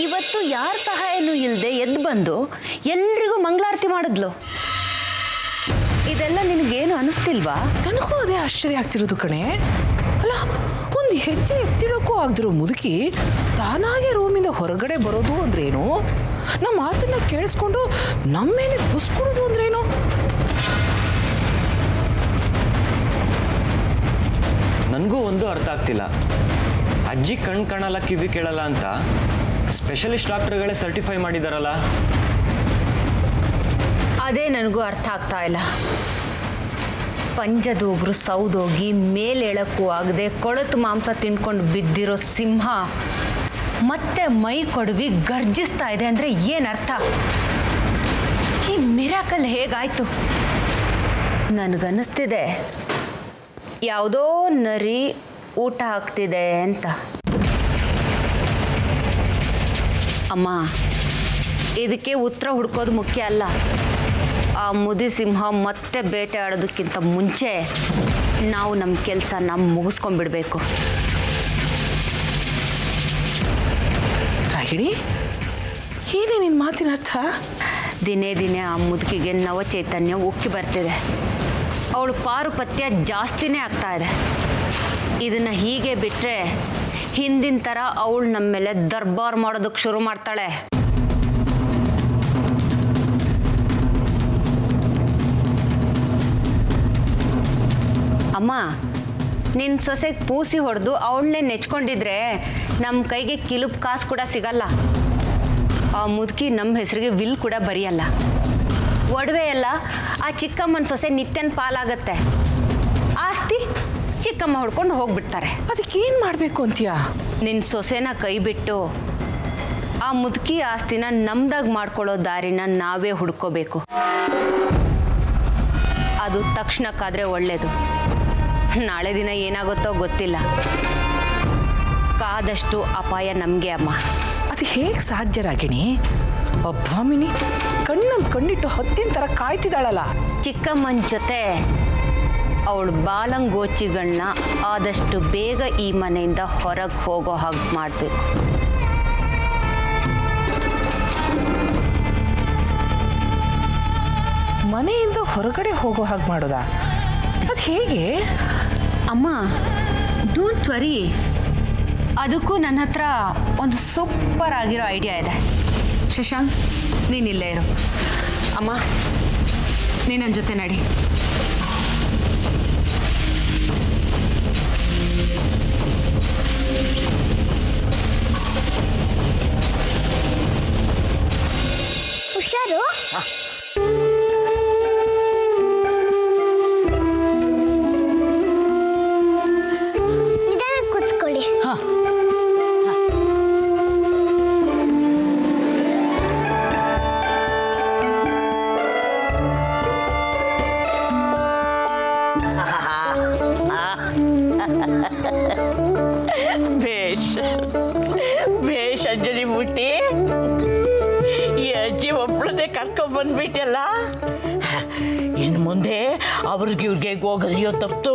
ಇವತ್ತು ಯಾರ ಸಹಾಯನೂ ಇಲ್ಲದೆ ಎದ್ದು ಬಂದು ಎಲ್ರಿಗೂ ಮಂಗಳಾರತಿ ಮಾಡಿದ್ಲು. ಇದೆಲ್ಲ ನಿನಗೇನು ಅನಿಸ್ತಿಲ್ವಾ? ನನಗೂ ಅದೇ ಆಶ್ಚರ್ಯ ಆಗ್ತಿರೋದು ಕಣೆ. ಅಲ್ಲ, ಒಂದು ಹೆಜ್ಜೆ ಎತ್ತಿಡೋಕ್ಕೂ ಆಗದಿರೋ ಮುದುಕಿ ತಾನಾಗೆ ರೂಮಿಂದ ಹೊರಗಡೆ ಬರೋದು ಅಂದ್ರೇನು? ನಮ್ಮ ಮಾತನ್ನ ಕೇಳಿಸ್ಕೊಂಡು ನಮ್ಮ ಮೇಲೆ ಬುಸ್ಕೊಡೋದು ಅಂದ್ರೇನು? ನನಗೂ ಒಂದು ಅರ್ಥ ಆಗ್ತಿಲ್ಲ. ಅಜ್ಜಿ ಕಣ್ ಕಾಣಲ್ಲ ಕಿವಿ ಕೇಳಲ್ಲ ಅಂತ ಸ್ಪೆಷಲಿಸ್ಟ್ ಡಾಕ್ಟರ್ಗಳೇ ಸರ್ಟಿಫೈ ಮಾಡಿದಾರಲ್ಲ. ಅದೇ ನನಗೂ ಅರ್ಥ ಆಗ್ತಾ ಇಲ್ಲ. ಪಂಜದೊಬ್ರು ಸೌದೋಗಿ ಮೇಲೇಳಕ್ಕೂ ಆಗದೆ ಕೊಳತು ಮಾಂಸ ತಿನ್ಕೊಂಡು ಬಿದ್ದಿರೋ ಸಿಂಹ ಮತ್ತೆ ಮೈ ಕೊಡವಿ ಗರ್ಜಿಸ್ತಾ ಇದೆ ಅಂದರೆ ಏನರ್ಥ? ಈ ಮಿರಾಕಲ್ ಹೇಗಾಯ್ತು? ನನಗನ್ನಿಸ್ತಿದೆ ಯಾವುದೋ ನರಿ ಊಟ ಹಾಕ್ತಿದೆ ಅಂತ. ಅಮ್ಮ, ಇದಕ್ಕೆ ಉತ್ತರ ಹುಡ್ಕೋದು ಮುಖ್ಯ ಅಲ್ಲ. ಆ ಮುದಿ ಸಿಂಹ ಮತ್ತೆ ಬೇಟೆ ಆಡೋದಕ್ಕಿಂತ ಮುಂಚೆ ನಾವು ನಮ್ಮ ಕೆಲಸನ ಮುಗಿಸ್ಕೊಂಡ್ಬಿಡ್ಬೇಕು. ರಾಗಿಣಿ, ಏನೇ ನಿನ್ನ ಮಾತಿನ ಅರ್ಥ? ದಿನೇ ದಿನೇ ಆ ಮುದುಕಿಗೆ ನವ ಚೈತನ್ಯ ಉಕ್ಕಿ ಬರ್ತಿದೆ. ಅವಳು ಪಾರುಪತ್ಯ ಜಾಸ್ತಿನೇ ಆಗ್ತಾ ಇದೆ. ಇದನ್ನು ಹೀಗೆ ಬಿಟ್ಟರೆ ಹಿಂದಿನ ಥರ ಅವಳು ನಮ್ಮ ಮೇಲೆ ದರ್ಬಾರ್ ಮಾಡೋದಕ್ಕೆ ಶುರು ಮಾಡ್ತಾಳೆ. ಅಮ್ಮ, ನಿನ್ನ ಸೊಸೆಗೆ ಪೂಸಿ ಹೊಡೆದು ಅವಳನ್ನೇ ನೆಚ್ಕೊಂಡಿದ್ರೆ ನಮ್ಮ ಕೈಗೆ ಕಿಲುಪ್ ಕಾಸು ಕೂಡ ಸಿಗಲ್ಲ. ಆ ಮುದುಕಿ ನಮ್ಮ ಹೆಸರಿಗೆ ವಿಲ್ ಕೂಡ ಬರೆಯಲ್ಲ. ಒಡವೆ ಎಲ್ಲ ಆ ಚಿಕ್ಕಮ್ಮನ ಸೊಸೆ ನಿತ್ಯನ ಪಾಲಾಗತ್ತೆ. ಆಸ್ತಿ ಚಿಕ್ಕಮ್ಮ ಹೊಡ್ಕೊಂಡು ಹೋಗ್ಬಿಡ್ತಾರೆ. ಅದಕ್ಕೇನು ಮಾಡಬೇಕು ಅಂತೀಯಾ? ನಿನ್ನ ಸೊಸೆನ ಕೈ ಬಿಟ್ಟು ಆ ಮುದುಕಿ ಆಸ್ತಿನ ನಮ್ದಾಗ ಮಾಡ್ಕೊಳ್ಳೋ ದಾರಿನ ನಾವೇ ಹುಡ್ಕೋಬೇಕು. ಅದು ತಕ್ಷಣಕ್ಕಾದರೆ ಒಳ್ಳೆಯದು. ನಾಳೆ ದಿನ ಏನಾಗುತ್ತೋ ಗೊತ್ತಿಲ್ಲ. ಕಾದಷ್ಟು ಅಪಾಯ ನಮಗೆ ಅಮ್ಮ. ಅದು ಹೇಗೆ ಸಾಧ್ಯ ರಾಗಿಣಿ? ಅಬ್ಬಾಮಿನಿ ಕಣ್ಣಲ್ಲಿ ಕಣ್ಣಿಟ್ಟು ಹತ್ತಿನ ಥರ ಕಾಯ್ತಿದ್ದಾಳಲ್ಲ. ಚಿಕ್ಕಮ್ಮನ ಜೊತೆ ಅವಳು ಬಾಲಂಗೋಚಿಗಳನ್ನ ಆದಷ್ಟು ಬೇಗ ಈ ಮನೆಯಿಂದ ಹೊರಗೆ ಹೋಗೋ ಹಾಗೆ ಮಾಡಬೇಕು. ಮನೆಯಿಂದ ಹೊರಗಡೆ ಹೋಗೋ ಹಾಗೆ ಮಾಡೋದಾ? ಅದು ಹೇಗೆ ಅಮ್ಮ? ಡೋಂಟ್ ವರಿ, ಅದಕ್ಕೂ ನನ್ನ ಹತ್ರ ಒಂದು ಸೂಪರ್ ಆಗಿರೋ ಐಡಿಯಾ ಇದೆ. ಶಶಾಂಕ್, ನೀನಿಲ್ಲೇ ಇರು. ಅಮ್ಮ, ನೀನು ನನ್ನ ಜೊತೆ ನಡಿ. ಹುಷಾರು. ನಿಧಾನ ಕೂತ್ಕೊಳ್ಳಿ. ಬೇಷ್ ಬೇಷ್ ಅಂಜಲಿ ಮುಟ್ಟಿ, ಈ ಅಜ್ಜಿ ಒಬ್ಬಳನ್ನೇ ಕರ್ಕೊಂಡ್ಬಂದ್ಬಿಟ್ಟಲ್ಲ. ಇನ್ನು ಮುಂದೆ ಅವ್ರಿಗೆ ಇವ್ರಿಗೆ ಹೋಗೋದು ತಪ್ಪು.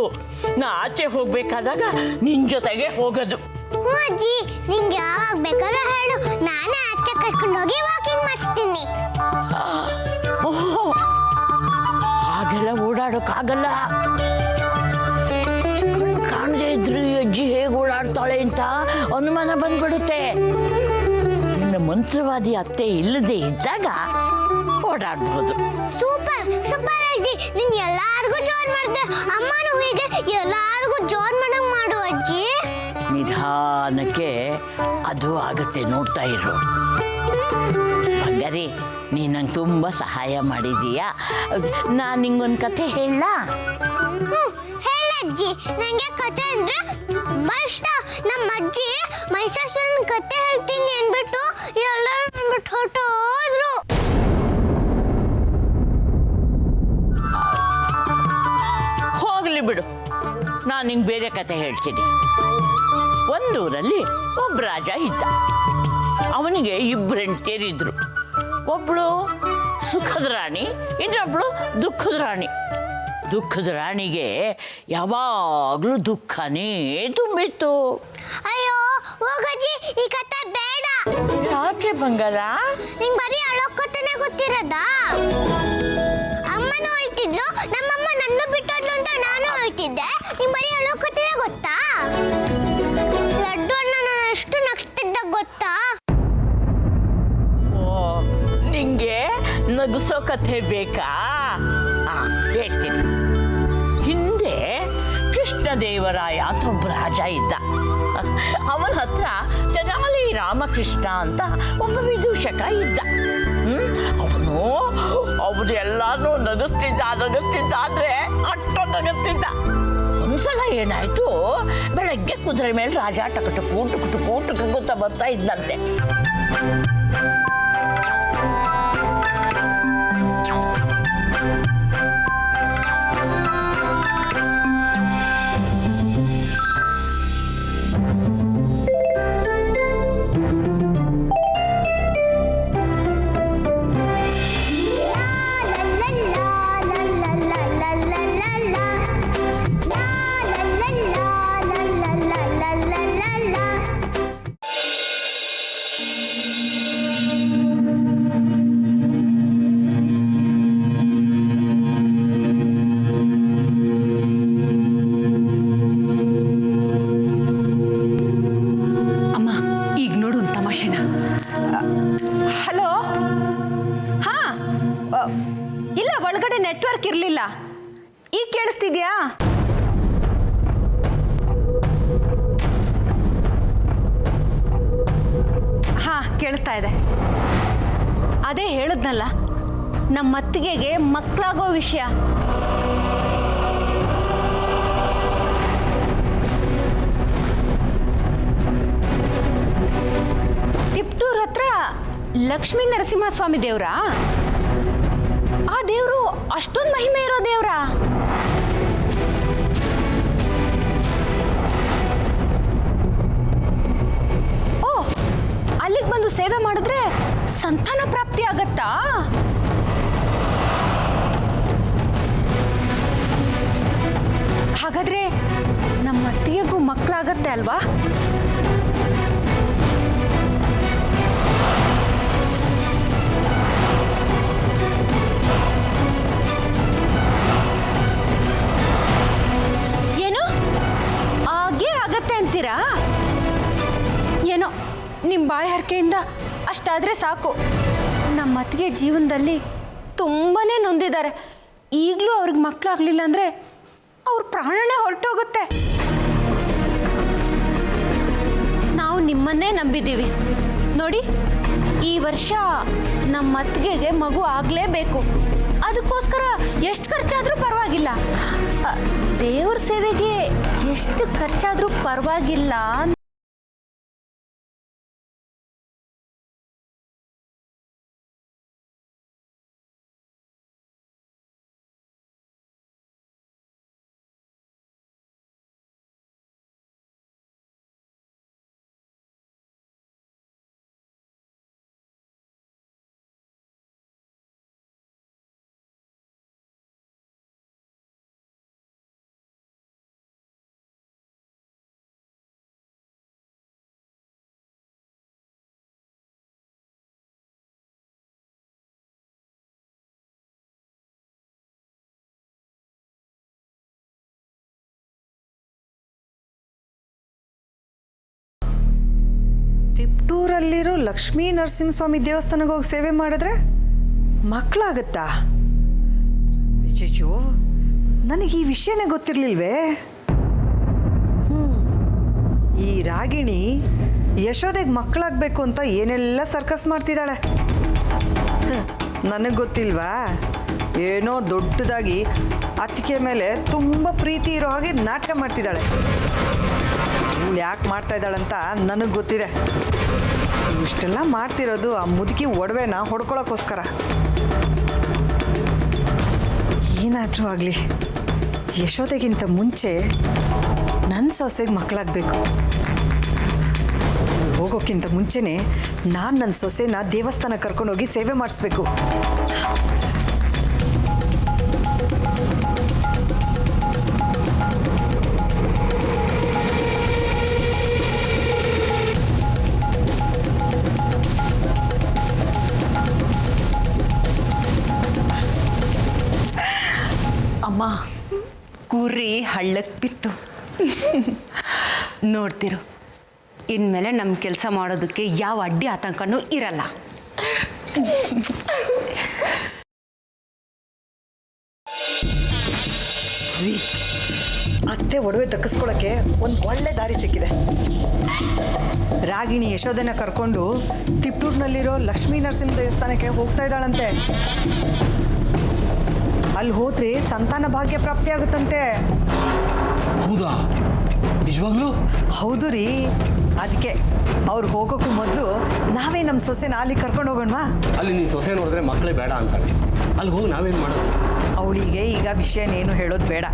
ನಾ ಆಚೆ ಹೋಗ್ಬೇಕಾದಾಗ ನಿನ್ನ ಜೊತೆಗೆ ಹೋಗೋದು. ಹ್ಞೂ ಅಜ್ಜಿ, ನಿಂಗೆ ಯಾವಾಗ ಬೇಕಾದ್ರೂ ಹೇಳು, ನಾನೇ ಆಚೆ ಕರ್ಕೊಂಡು ಹೋಗಿ ವಾಕಿಂಗ್ ಮಾಡಿಸ್ತೀನಿ. ಹಾಗೆಲ್ಲ ಓಡಾಡೋಕ್ಕಾಗಲ್ಲ. ಕಾಣದೇ ಇದ್ರು ಈ ಅಜ್ಜಿ ಹೇಗೆ ಓಡಾಡ್ತಾಳೆ ಅಂತ ಅನುಮಾನ ಬಂದ್ಬಿಡುತ್ತೆ. ನಿನ್ನ ಮಂತ್ರವಾದಿ ಅತ್ತೆ ಇಲ್ಲದೆ ಇದ್ದಾಗ ಓಡಾಡ್ಬೋದು. ಸೂಪರ್ ಸೂಪರ್ ಅಜ್ಜಿ, ನೀನು ಎಲ್ಲಾರ್ಗೂ ಜೋರ್ ಮಾಡಿದೆ. ಅಮ್ಮನೂ ಹೀಗೆ ಎಲ್ಲಾರ್ಗೂ ಜೋರ್ ಮಾಡಂಗ್ ಮಾಡು ಅಜ್ಜಿ. ನಿಧಾನಕ್ಕೆ ಅದು ಆಗುತ್ತೆ, ನೋಡ್ತಾ ಇರು. ಬಂಗಾರಿ, ನೀ ನಂಗೆ ತುಂಬ ಸಹಾಯ ಮಾಡಿದೀಯಾ. ನಾನು ನಿಂಗೊಂದು ಕತೆ ಹೇಳ? ಹೇಳಜ್ಜಿ, ನಂಗೆ ಕತೆ ಅಂದ್ರೆ ಇಷ್ಟ. ನಮ್ಮ ಅಜ್ಜಿ ಮೈಸಾಸುರನ ಕತೆ ಹೇಳ್ತೀನಿ ಅಂದ್ಬಿಟ್ಟು ಎಲ್ಲರೂ ಅಂದ್ಬಿಟ್ಟು ಹೊರಟೋದ್ರು. ಹೋಗ್ಲಿ ಬಿಡು, ನಾನು ನಿಂಗೆ ಬೇರೆ ಕತೆ ಹೇಳ್ತೀನಿ. ಒಂದೂರಲ್ಲಿ ಒಬ್ಬ ರಾಜ ಇದ್ದ. ಅವನಿಗೆ ಇಬ್ಬರು ಹೆಂಡತಿಯರಿದ್ರು. ಒಬ್ಬಳು ಸುಖದ ರಾಣಿ, ಇನ್ನೊಬ್ಳು ದುಃಖದ ರಾಣಿ. ದುಃಖದ ರಾಣಿಗೆ ಯಾವಾಗಲೂ ದುಃಖನೇ ತುಂಬಿತ್ತು. ಅಯ್ಯೋ ಹೋಗಜ್ಜಿ, ಈ ಕತೆ ಬೇಡ. ಯಾಕೆ ಯಾಕೆ ಬಂಗಾರ? ನಿಂಗ್ ಬರೀ ಅಳೋಕತ್ತನೆ ಗೊತ್ತಿರೋದಾ? ಅಮ್ಮನೂ ಅಳ್ತಿದ್ಲು, ನಮ್ಮಮ್ಮ ನನ್ನ ಬಿಟ್ಟೋದ್ಲು ಅಂತ ನಾನು ಅಳ್ತಿದ್ದೆ. ನಿಂಗ್ ಬರೀ ಅಳೋಕತ್ತನೆ ಗೊತ್ತಾ? ಲಡ್ಡು ಅಣ್ಣ ನಾನು ಎಷ್ಟು ನಗ್ಸ್ತಿದ್ದ ಗೊತ್ತಾ? ಓ, ನಿಂಗೆ ನಗಿಸೋ ಕಥೆ ಬೇಕಾ? ಹೇಳ್ತೀನಿ. ಹಿಂದೆ ಕೃಷ್ಣದೇವರಾಯ ಅಂತ ಒಬ್ಬ ರಾಜ ಇದ್ದ. ಅವನ ಹತ್ರ ತೆನಾಲಿ ರಾಮಕೃಷ್ಣ ಅಂತ ಒಬ್ಬ ವಿದೂಷಕ ಇದ್ದ. ಅವನು ಎಲ್ಲಾನು ನಗಿಸ್ತಿದ್ದ ಅಂದ್ರೆ ಅಷ್ಟು ನಗಿಸ್ತಿದ್ದ. ಒಂದ್ಸಲ ಏನಾಯ್ತು, ಬೆಳಗ್ಗೆ ಕುದುರೆ ಮೇಲೆ ರಾಜ ಟಕಟಕೂಟ ಬರ್ತಾ ಇದ್ದಂತೆ. ಹಲೋ, ಹಾ, ಇಲ್ಲ ಒಳಗಡೆ ನೆಟ್ವರ್ಕ್ ಇರಲಿಲ್ಲ. ಈಗ ಕೇಳಿಸ್ತಿದ್ಯಾ? ಹಾ, ಕೇಳಿಸ್ತಾ ಇದೆ. ಅದೇ ಹೇಳಿದ್ನಲ್ಲ, ನಮ್ಮ ಅತ್ತಿಗೆಗೆ ಮಕ್ಕಳಾಗೋ ವಿಷಯ. ತಿಪ್ಟೂರ್ ಹತ್ರ ಲಕ್ಷ್ಮೀ ನರಸಿಂಹಸ್ವಾಮಿ ದೇವ್ರಾ? ಆ ದೇವ್ರು ಅಷ್ಟೊಂದು ಮಹಿಮೆ ಇರೋ ದೇವ್ರಾ? ಓ, ಅಲ್ಲಿಗೆ ಬಂದು ಸೇವೆ ಮಾಡಿದ್ರೆ ಸಂತಾನ ಪ್ರಾಪ್ತಿ ಆಗತ್ತಾ? ಹಾಗಾದ್ರೆ ನಮ್ಮ ಅತ್ತಿಗೆಗೂ ಮಕ್ಕಳಾಗತ್ತೆ ಅಲ್ವಾ? ಏನೋ ನಿಮ್ಮ ಬಾಯಿ ಹರಕೆಯಿಂದ ಅಷ್ಟಾದರೆ ಸಾಕು. ನಮ್ಮ ಅತ್ತಿಗೆ ಜೀವನದಲ್ಲಿ ತುಂಬಾನೇ ನೊಂದಿದ್ದಾರೆ. ಈಗಲೂ ಅವ್ರಿಗೆ ಮಕ್ಕಳಾಗಲಿಲ್ಲ ಅಂದರೆ ಅವ್ರ ಪ್ರಾಣನೇ ಹೊರಟೋಗುತ್ತೆ. ನಾವು ನಿಮ್ಮನ್ನೇ ನಂಬಿದ್ದೀವಿ ನೋಡಿ. ಈ ವರ್ಷ ನಮ್ಮ ಅತ್ತಿಗೆಗೆ ಮಗು ಆಗಲೇಬೇಕು. ಅದಕ್ಕೋಸ್ಕರ ಎಷ್ಟು ಖರ್ಚಾದರೂ ಪರವಾಗಿಲ್ಲ, ದೇವ್ರ ಸೇವೆಗೆ ಎಷ್ಟು ಖರ್ಚಾದರೂ ಪರವಾಗಿಲ್ಲ. ತಿಪ್ಟೂರಲ್ಲಿರೋ ಲಕ್ಷ್ಮೀ ನರಸಿಂಹಸ್ವಾಮಿ ದೇವಸ್ಥಾನಕ್ಕೆ ಹೋಗಿ ಸೇವೆ ಮಾಡಿದ್ರೆ ಮಕ್ಕಳಾಗತ್ತಾ? ಅಯ್ಯೋ, ನನಗೆ ಈ ವಿಷಯನೇ ಗೊತ್ತಿರಲಿಲ್ವೇ. ಈ ರಾಗಿಣಿ ಯಶೋದೆಗೆ ಮಕ್ಕಳಾಗಬೇಕು ಅಂತ ಏನೆಲ್ಲ ಸರ್ಕಸ್ ಮಾಡ್ತಿದ್ದಾಳೆ. ನನಗೆ ಗೊತ್ತಿಲ್ವಾ? ಏನೋ ದೊಡ್ಡದಾಗಿ ಅತ್ತಿಗೆ ಮೇಲೆ ತುಂಬ ಪ್ರೀತಿ ಇರೋ ಹಾಗೆ ನಾಟಕ ಮಾಡ್ತಿದ್ದಾಳೆ. ಇವಳು ಯಾಕೆ ಮಾಡ್ತಾ ಇದ್ದಾಳಂತ ನನಗೆ ಗೊತ್ತಿದೆ. ಇಷ್ಟೆಲ್ಲ ಮಾಡ್ತಿರೋದು ಆ ಮುದುಕಿ ಒಡವೆನ ಹೊಡ್ಕೊಳ್ಳೋಕ್ಕೋಸ್ಕರ. ಏನಾದರೂ ಆಗಲಿ, ಯಶೋದೆಗಿಂತ ಮುಂಚೆ ನನ್ನ ಸೊಸೆಗೆ ಮಕ್ಕಳಾಗಬೇಕು. ಹೋಗೋಕ್ಕಿಂತ ಮುಂಚೆನೇ ನಾನು ನನ್ನ ಸೊಸೆನ ದೇವಸ್ಥಾನ ಕರ್ಕೊಂಡೋಗಿ ಸೇವೆ ಮಾಡಿಸ್ಬೇಕು. ಕುರಿ ಹಳ್ಳಕ್ಕೆ ಬಿತ್ತು. ನೋಡ್ತಿರು, ಇನ್ಮೇಲೆ ನಮ್ಮ ಕೆಲಸ ಮಾಡೋದಕ್ಕೆ ಯಾವ ಅಡ್ಡಿ ಆತಂಕನೂ ಇರಲ್ಲ. ರೀ, ಅತ್ತೆ ಒಡವೆ ದಕ್ಕಿಸ್ಕೊಳಕ್ಕೆ ಒಂದು ಒಳ್ಳೆ ದಾರಿ ಸಿಕ್ಕಿದೆ. ರಾಗಿಣಿ ಯಶೋಧನ ಕರ್ಕೊಂಡು ತಿಪ್ಟೂರಿನಲ್ಲಿರೋ ಲಕ್ಷ್ಮೀ ನರಸಿಂಹ ದೇವಸ್ಥಾನಕ್ಕೆ ಹೋಗ್ತಾ ಇದ್ದಾಳಂತೆ. ಅಲ್ಲಿ ಹೋದ್ರೆ ಸಂತಾನ ಭಾಗ್ಯ ಪ್ರಾಪ್ತಿ ಆಗುತ್ತಂತೆ. ಹೌದಾ? ನಿಜವಾಗ್ಲೂ? ಹೌದು ರೀ. ಅದಕ್ಕೆ ಅವ್ರು ಹೋಗೋಕ್ಕೂ ಮೊದಲು ನಾವೇ ನಮ್ಮ ಸೊಸೆನ ಅಲ್ಲಿ ಕರ್ಕೊಂಡು ಹೋಗೋಣವಾ? ಅಲ್ಲಿ ನೀನು ಸೊಸೆ ನೋಡಿದ್ರೆ ಮಕ್ಕಳೇ ಬೇಡ ಅಂತಾಳೆ. ಅಲ್ಲಿ ಹೋಗಿ ನಾವೇನು ಮಾಡೋದು? ಅವಳಿಗೆ ಈಗ ವಿಷಯನೇನು ಹೇಳೋದು ಬೇಡ.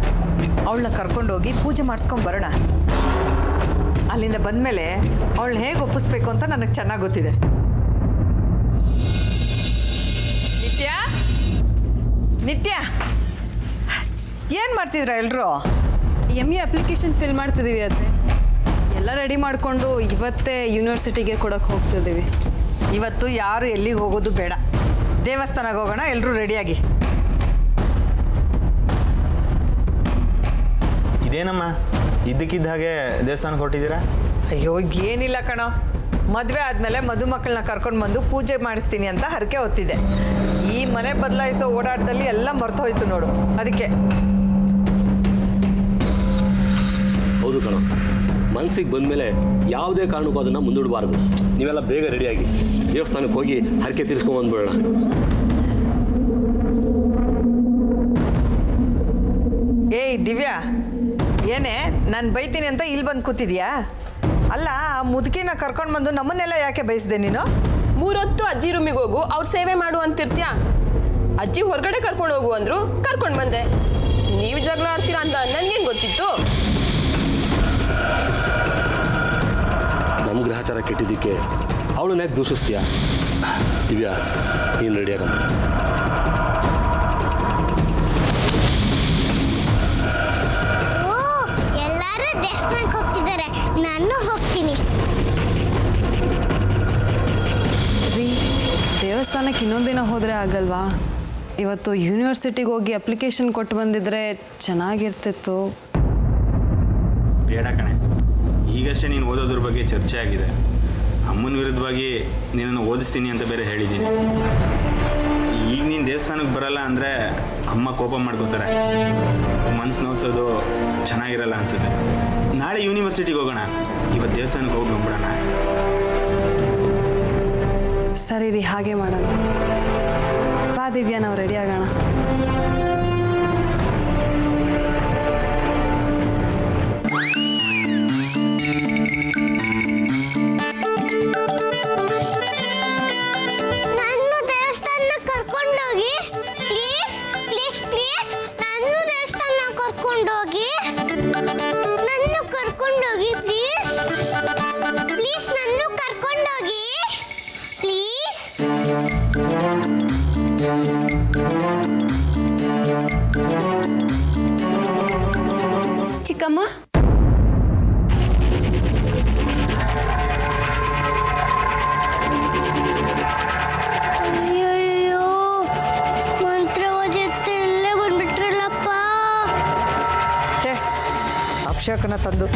ಅವಳನ್ನ ಕರ್ಕೊಂಡೋಗಿ ಪೂಜೆ ಮಾಡಿಸ್ಕೊಂಡು ಬರೋಣ. ಅಲ್ಲಿಂದ ಬಂದಮೇಲೆ ಅವಳನ್ನ ಹೇಗೆ ಒಪ್ಪಿಸ್ಬೇಕು ಅಂತ ನನಗೆ ಚೆನ್ನಾಗಿ ಗೊತ್ತಿದೆ. ನಿತ್ಯ, ನಿತ್ಯ, ಏನು ಮಾಡ್ತಿದ್ರ ಎಲ್ಲರೂ? MA ಅಪ್ಲಿಕೇಶನ್ ಫಿಲ್ ಮಾಡ್ತಿದ್ದೀವಿ. ಅತ್ತೆ ಎಲ್ಲ ರೆಡಿ ಮಾಡಿಕೊಂಡು ಇವತ್ತೇ ಯೂನಿವರ್ಸಿಟಿಗೆ ಕೊಡೋಕೆ ಹೋಗ್ತಿದ್ದೀವಿ. ಇವತ್ತು ಯಾರು ಎಲ್ಲಿಗೆ ಹೋಗೋದು ಬೇಡ. ದೇವಸ್ಥಾನಕ್ಕೆ ಹೋಗೋಣ, ಎಲ್ಲರೂ ರೆಡಿಯಾಗಿ. ಇದೇನಮ್ಮ ಇದ್ದಕ್ಕಿದ್ದ ಹಾಗೆ ದೇವಸ್ಥಾನಕ್ಕೆ ಹೊರಟಿದ್ದೀರಾ? ಅಯ್ಯೋ, ಏನಿಲ್ಲ ಕಣೋ. ಮದುವೆ ಆದಮೇಲೆ ಮದುಮಕ್ಕಳನ್ನ ಕರ್ಕೊಂಡು ಬಂದು ಪೂಜೆ ಮಾಡಿಸ್ತೀನಿ ಅಂತ ಹರಕೆ ಹೊತ್ತಿದೆ. ಈ ಮನೆ ಬದಲಾಯಿಸೋ ಓಡಾಟದಲ್ಲಿ ಎಲ್ಲ ಮರ್ತೋಯ್ತು ನೋಡು, ಅದಕ್ಕೆ. ಹೌದು ಕಣೋ, ಮನಸ್ಸಿಗೆ ಬಂದಮೇಲೆ ಯಾವುದೇ ಕಾರಣಕ್ಕೂ ಅದನ್ನು ಮುಂದೂಡಬಾರ್ದು. ನೀವೆಲ್ಲ ಬೇಗ ರೆಡಿಯಾಗಿ ದೇವಸ್ಥಾನಕ್ಕೆ ಹೋಗಿ ಹರಕೆ ತೀರಿಸ್ಕೊಂಡ್ಬಂದ್ಬಿಡೋಣ. ಏಯ್ ದಿವ್ಯಾ, ಏನೇ ನಾನು ಬೈತೀನಿ ಅಂತ ಇಲ್ಲಿ ಬಂದು ಕೂತಿದ್ಯಾ? ಅಲ್ಲ, ಆ ಮುದುಕಿನ ಕರ್ಕೊಂಡು ಬಂದು ನಮ್ಮನ್ನೆಲ್ಲ ಯಾಕೆ ಬಯಸಿದೆ ನೀನು? 3 ಹೊತ್ತು ಅಜ್ಜಿ ರೂಮಿಗೆ ಹೋಗು, ಅವ್ರು ಸೇವೆ ಮಾಡು ಅಂತಿರ್ತ್ಯಾ. ಅಜ್ಜಿ ಹೊರಗಡೆ ಕರ್ಕೊಂಡು ಹೋಗು ಅಂದ್ರು, ಕರ್ಕೊಂಡು ಬಂದೆ. ನೀವು ಜಗಳ ಆಡ್ತೀರಾ ಅಂತ ನನ್ಗೇನು ಗೊತ್ತಿತ್ತು? ನಮ್ಮ ಗ್ರಹಚಾರ ಕೆಟ್ಟಿದ್ದಕ್ಕೆ ಅವಳನ್ನ ಯಾಕೆ ದೂಷಿಸ್ತೀಯಾ? ದಿವ್ಯಾ, ನೀನು ರೆಡಿಯಾಗಮ್ಮ. ಓ, ಎಲ್ಲರೂ ದೇವಸ್ಥಾನಕ್ಕೆ ಹೋಗ್ತಿದ್ದಾರೆ, ನಾನು ಹೋಗ್ತೀನಿ. ರೀ, ದೇವಸ್ಥಾನಕ್ಕೆ ಇನ್ನೊಂದಿನ ಹೋದರೆ ಆಗಲ್ವಾ? ಇವತ್ತು ಯೂನಿವರ್ಸಿಟಿಗೆ ಹೋಗಿ ಅಪ್ಲಿಕೇಶನ್ ಕೊಟ್ಟು ಬಂದಿದ್ರೆ ಚೆನ್ನಾಗಿರ್ತಿತ್ತು. ಬೇಡ ಕಣೆ, ಈಗಷ್ಟೇ ನೀನು ಓದೋದ್ರ ಬಗ್ಗೆ ಚರ್ಚೆ ಆಗಿದೆ. ಅಮ್ಮನ ವಿರುದ್ಧವಾಗಿ ನಿನ್ನನ್ನು ಓದಿಸ್ತೀನಿ ಅಂತ ಬೇರೆ ಹೇಳಿದ್ದೀನಿ. ಈಗ ನೀನು ದೇವಸ್ಥಾನಕ್ಕೆ ಬರಲ್ಲ ಅಂದರೆ ಅಮ್ಮ ಕೋಪ ಮಾಡ್ಕೋತಾರೆ. ಮನ್ಸು ನೋಯಿಸೋದು ಚೆನ್ನಾಗಿರಲ್ಲ ಅನಿಸುತ್ತೆ. ನಾಳೆ ಯೂನಿವರ್ಸಿಟಿಗೆ ಹೋಗೋಣ, ಇವತ್ತು ದೇವಸ್ಥಾನಕ್ಕೆ ಹೋಗಿ ಬಂದ್ಬಿಡೋಣ. ಸರಿ ರೀ, ಹಾಗೆ ಮಾಡೋಣ. ಬಾ ದಿವ್ಯಾ, ನಾವು ರೆಡಿ ಆಗೋಣ. ನನ್ನ ದೇವಸ್ಥಾನಕ್ಕೆ ಕರ್ಕೊಂಡೋಗಿ ಪ್ಲೀಸ್, ಪ್ಲೀಸ್, ಪ್ಲೀಸ್. ನನ್ನ ದೇವಸ್ಥಾನಕ್ಕೆ ಕರ್ಕೊಂಡೋಗಿ, ನನ್ನ ಕರ್ಕೊಂಡೋಗಿ ಪ್ಲೀಸ್, ಪ್ಲೀಸ್. ನನ್ನ ಕರ್ಕೊಂಡೋಗಿ ಪ್ಲೀಸ್. ಚಿಕ್ಕಮ್ಮ, ಅಯ್ಯಯ್ಯೋ, ಮಂತ್ರವಾದಿತ್ತೆ ಇಲ್ಲೇ ಬಂದ್ಬಿಟ್ರಲ್ಲಪ್ಪ. ಛೇ, ಅಭಿಷೇಕನ ತಂದು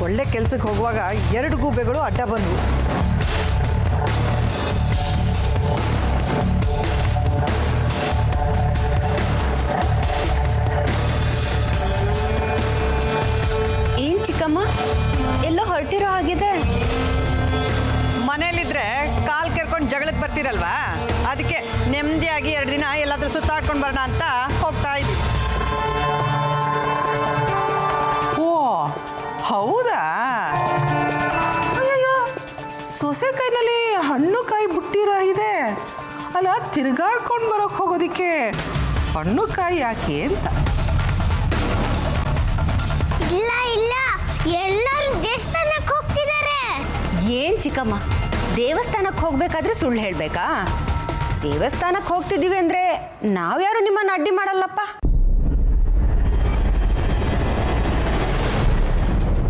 ಒಳ್ಳೆ ಕೆಲ್ಸಕ್ಕೆ ಹೋಗುವಾಗ 2 ಗೂಬೆಗಳು ಅಡ್ಡ ಬಂದವು. ಏನ್ ಚಿಕ್ಕಮ್ಮ, ಎಲ್ಲೋ ಹೊರಟಿರೋ ಆಗಿದೆ? ಮನೇಲಿದ್ರೆ ಕಾಲು ಕೆರ್ಕೊಂಡು ಜಗಳಕ್ಕೆ ಬರ್ತೀರಲ್ವಾ, ಅದಕ್ಕೆ ನೆಮ್ಮದಿಯಾಗಿ 2 ದಿನ ಎಲ್ಲಾದ್ರೂ ಸುತ್ತಾಡ್ಕೊಂಡು ಬರೋಣ ಅಂತ ಹೋಗ್ತಾ ಇದ್ವಿ. ಓ, ಹೌದಾ? ಅಯ್ಯಯ್ಯೋ, ಸೊಸೆ ಕೈನಲ್ಲಿ ಹಣ್ಣು ಕಾಯಿ ಬುಟ್ಟಿರೋ ಇದೆ ಅಲ್ಲ. ತಿರ್ಗಾಡ್ಕೊಂಡು ಬರೋಕ್ಕೆ ಹೋಗೋದಕ್ಕೆ ಹಣ್ಣು ಕಾಯಿ ಯಾಕೆ ಅಂತ. ಇಲ್ಲ ಇಲ್ಲ, ಎಲ್ಲರೂ ದೇವಸ್ಥಾನಕ್ಕೆ ಹೋಗ್ತಿದ್ದಾರೆ. ಏನ್ ಚಿಕ್ಕಮ್ಮ, ದೇವಸ್ಥಾನಕ್ಕೆ ಹೋಗ್ಬೇಕಾದ್ರೆ ಸುಳ್ಳು ಹೇಳ್ಬೇಕಾ? ದೇವಸ್ಥಾನಕ್ಕೆ ಹೋಗ್ತಿದ್ದೀವಿ ಅಂದ್ರೆ ನಾವ್ಯಾರು ನಿಮ್ಮನ್ನು ಅಡ್ಡಿ ಮಾಡಲ್ಲಪ್ಪ.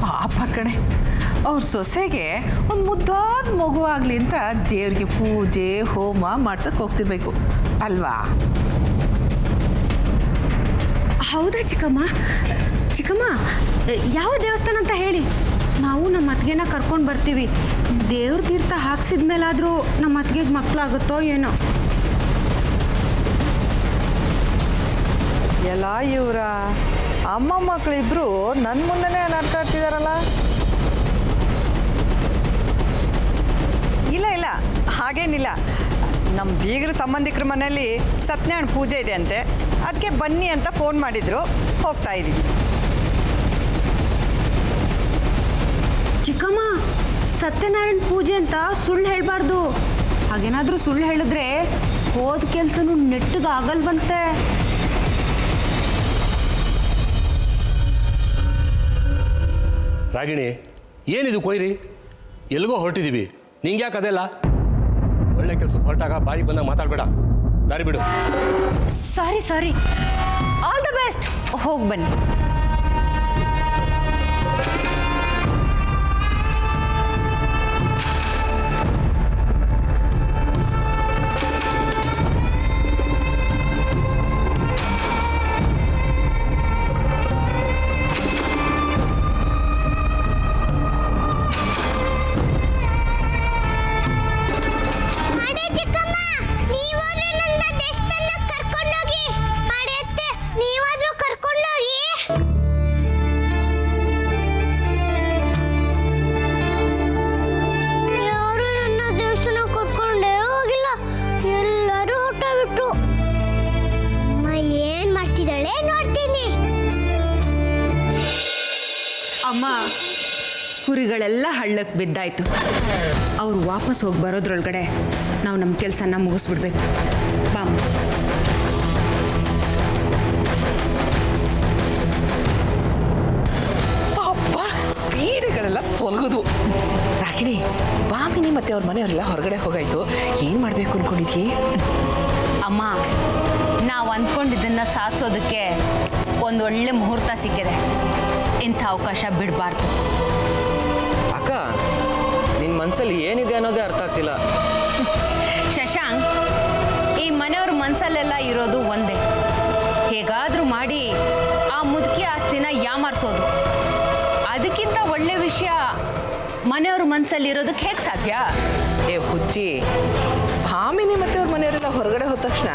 ಪಾಪ ಕಣೆ, ಅವ್ರ ಸೊಸೆಗೆ ಒಂದು ಮುದ್ದಾದ ಮಗು ಆಗಲಿ ಅಂತ ದೇವ್ರಿಗೆ ಪೂಜೆ ಹೋಮ ಮಾಡ್ಸಕ್ಕೆ ಹೋಗ್ತಿರ್ಬೇಕು ಅಲ್ವಾ? ಹೌದಾ ಚಿಕ್ಕಮ್ಮ? ಚಿಕ್ಕಮ್ಮ, ಯಾವ ದೇವಸ್ಥಾನ ಅಂತ ಹೇಳಿ, ನಾವು ನಮ್ಮ ಅತ್ತಿಗೆನ ಕರ್ಕೊಂಡು ಬರ್ತೀವಿ. ದೇವ್ರ ತೀರ್ಥ ಹಾಕ್ಸಿದ ಮೇಲಾದರೂ ನಮ್ಮ ಅತ್ತಿಗೆಗೆ ಮಕ್ಕಳಾಗುತ್ತೋ ಏನೋ. ಎಲ್ಲ ಇವರ ಅಮ್ಮ ಮಕ್ಕಳಿಬ್ರು ನನ್ನ ಮುಂದೆನೇ ಅನರ್ಥ ಆಡ್ತಿದಾರಲ್ಲ. ಇಲ್ಲ ಹಾಗೇನಿಲ್ಲ, ನಮ್ಮ ಬೀಗರ ಸಂಬಂಧಿಕರ ಮನೆಯಲ್ಲಿ ಸತ್ಯನಾರಾಯಣ ಪೂಜೆ ಇದೆ ಅಂತೆ, ಅದಕ್ಕೆ ಬನ್ನಿ ಅಂತ ಫೋನ್ ಮಾಡಿದ್ರು, ಹೋಗ್ತಾ ಇದ್ದೀವಿ. ಚಿಕ್ಕಮ್ಮ, ಸತ್ಯನಾರಾಯಣ ಪೂಜೆ ಅಂತ ಸುಳ್ಳು ಹೇಳಬಾರ್ದು. ಹಾಗೇನಾದರೂ ಸುಳ್ಳು ಹೇಳಿದ್ರೆ ಹೋದ ಕೆಲಸನೂ ನೆಟ್ಟಿಗೆ ಆಗಲ್ವಂತೆ. ರಾಗಿಣಿ, ಏನಿದು ಕೊಯ್ರಿ? ಎಲ್ಲಿಗೋ ಹೊರಟಿದ್ದೀವಿ, ನಿಂಗೆ ಯಾಕೆ ಅದೆಲ್ಲ? ಒಳ್ಳೆ ಕೆಲಸ ಹೊರಟಾಗ ಬಾಯಿಗೆ ಬಂದಾಗ ಮಾತಾಡಬೇಡ, ದಾರಿ ಬಿಡು. ಸಾರಿ, ಆಲ್ ದ ಬೆಸ್ಟ್. ಹೋಗಿ ಬನ್ನಿ. ಅಮ್ಮ, ಕುರಿಗಳೆಲ್ಲ ಹಳ್ಳಕ್ಕೆ ಬಿದ್ದಾಯ್ತು. ಅವ್ರು ವಾಪಸ್ ಹೋಗಿ ಬರೋದ್ರೊಳಗಡೆ ನಾವು ನಮ್ಮ ಕೆಲಸನ ಮುಗಿಸ್ಬಿಡ್ಬೇಕು. ಬಾಮ್ಮ. ಅಪ್ಪ, ಪೀಡೆಗಳೆಲ್ಲ ತೊಲಗುದು. ರಾಗಿಣಿ, ಬಾಮಿನಿ ಮತ್ತೆ ಅವ್ರ ಮನೆಯವರೆಲ್ಲ ಹೊರಗಡೆ ಹೋಗಾಯ್ತು. ಏನು ಮಾಡಬೇಕು ಅನ್ಕೊಂಡಿದ್ಯೆ? ಅಮ್ಮ, ನಾವು ಅಂದ್ಕೊಂಡಿದ್ದನ್ನು ಸಾಧಿಸೋದಕ್ಕೆ ಒಂದು ಒಳ್ಳೆ ಮುಹೂರ್ತ ಸಿಕ್ಕಿದೆ. ಇಂಥ ಅವಕಾಶ ಬಿಡಬಾರ್ದು. ಅಕ್ಕ, ನಿನ್ನ ಮನಸ್ಸಲ್ಲಿ ಏನಿದೆ ಅನ್ನೋದೇ ಅರ್ಥ ಆಗ್ತಿಲ್ಲ. ಶಶಾಂಕ್, ಈ ಮನೆಯವ್ರ ಮನಸ್ಸಲ್ಲೆಲ್ಲ ಇರೋದು ಒಂದೇ, ಹೇಗಾದರೂ ಮಾಡಿ ಆ ಮುದುಕಿ ಆಸ್ತಿನ ಯಾಮಾರಿಸೋದು. ಅದಕ್ಕಿಂತ ಒಳ್ಳೆ ವಿಷಯ ಮನೆಯವ್ರ ಮನಸ್ಸಲ್ಲಿರೋದಕ್ಕೆ ಹೇಗೆ ಸಾಧ್ಯ? ಏ ಹುಚ್ಚಿ, ಭಾಮಿನಿ ಮತ್ತೆ ಅವ್ರ ಮನೆಯವರೆಲ್ಲ ಹೊರಗಡೆ ಹೋದ ತಕ್ಷಣ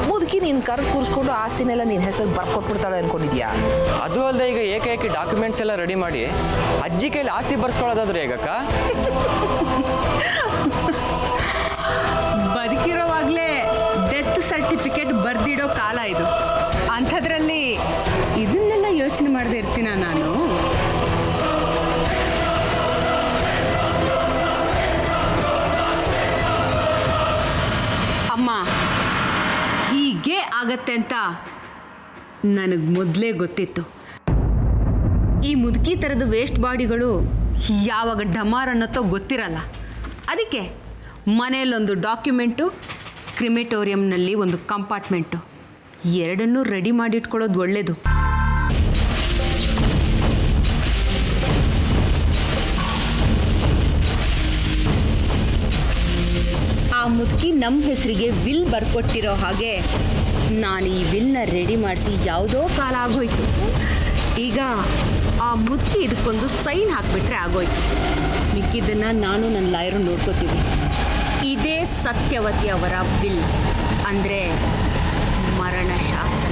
ಮುದುಕಿ ನೀನು ಕರ್ ಕೂರಿಸ್ಕೊಂಡು ಆಸ್ತಿನೆಲ್ಲ ನಿನ್ನ ಹೆಸರು ಬರ್ಕೊಟ್ಬಿಡ್ತಾಳೆ ಅನ್ಕೊಂಡಿದ್ಯಾ? ಅದು ಅಲ್ಲದೆ ಈಗ ಏಕೈಕಿ ಡಾಕ್ಯುಮೆಂಟ್ಸ್ ಎಲ್ಲ ರೆಡಿ ಮಾಡಿ ಅಜ್ಜಿ ಕೈಲಿ ಆಸ್ತಿ ಬರ್ಸ್ಕೊಳ್ಳೋದಾದ್ರೆ ಹೇಗಕ್ಕ? ಬದುಕಿರೋವಾಗಲೇ ಡೆತ್ ಸರ್ಟಿಫಿಕೇಟ್ ಬರ್ದಿಡೋ ಕಾಲ ಇದು. ಅಂಥದ್ರಲ್ಲಿ ಇದನ್ನೆಲ್ಲ ಯೋಚನೆ ಮಾಡದೆ ಇರ್ತೀನ ನಾನು? ಅಮ್ಮ, ಹೀಗೆ ಆಗತ್ತೆ ಅಂತ ನನಗೆ ಮೊದಲೇ ಗೊತ್ತಿತ್ತು. ಈ ಮುದುಕಿ ಥರದ ವೇಸ್ಟ್ ಬಾಡಿಗಳು ಯಾವಾಗ ಡಮಾರ್ ಅನ್ನೋತೋ ಗೊತ್ತಿರಲ್ಲ. ಅದಕ್ಕೆ ಮನೆಯಲ್ಲೊಂದು ಡಾಕ್ಯುಮೆಂಟು, ಕ್ರಿಮಿಟೋರಿಯಂನಲ್ಲಿ ಒಂದು ಕಂಪಾರ್ಟ್ಮೆಂಟು, ಎರಡನ್ನೂ ರೆಡಿ ಮಾಡಿಟ್ಕೊಳ್ಳೋದು ಒಳ್ಳೆಯದು. ಆ ಮುದುಕಿ ನಮ್ಮ ಹೆಸರಿಗೆ ವಿಲ್ ಬರ್ಕೊಟ್ಟಿರೋ ಹಾಗೆ ನಾನು ಈ ವಿಲ್ನ ರೆಡಿ ಮಾಡಿಸಿ ಯಾವುದೋ ಕಾಲ ಆಗೋಯ್ತು. ಈಗ ಆ ಮುದುಕಿ ಇದಕ್ಕೊಂದು ಸೈನ್ ಹಾಕಿಬಿಟ್ರೆ ಆಗೋಯ್ತು. ಮಿಕ್ಕಿದ್ದನ್ನು ನಾನು ನನ್ನ ಲಾಯರು ನೋಡ್ಕೋತೀವಿ. ಇದೇ ಸತ್ಯವತಿ ಅವರ ವಿಲ್, ಅಂದರೆ ಮರಣ ಶಾಸನ.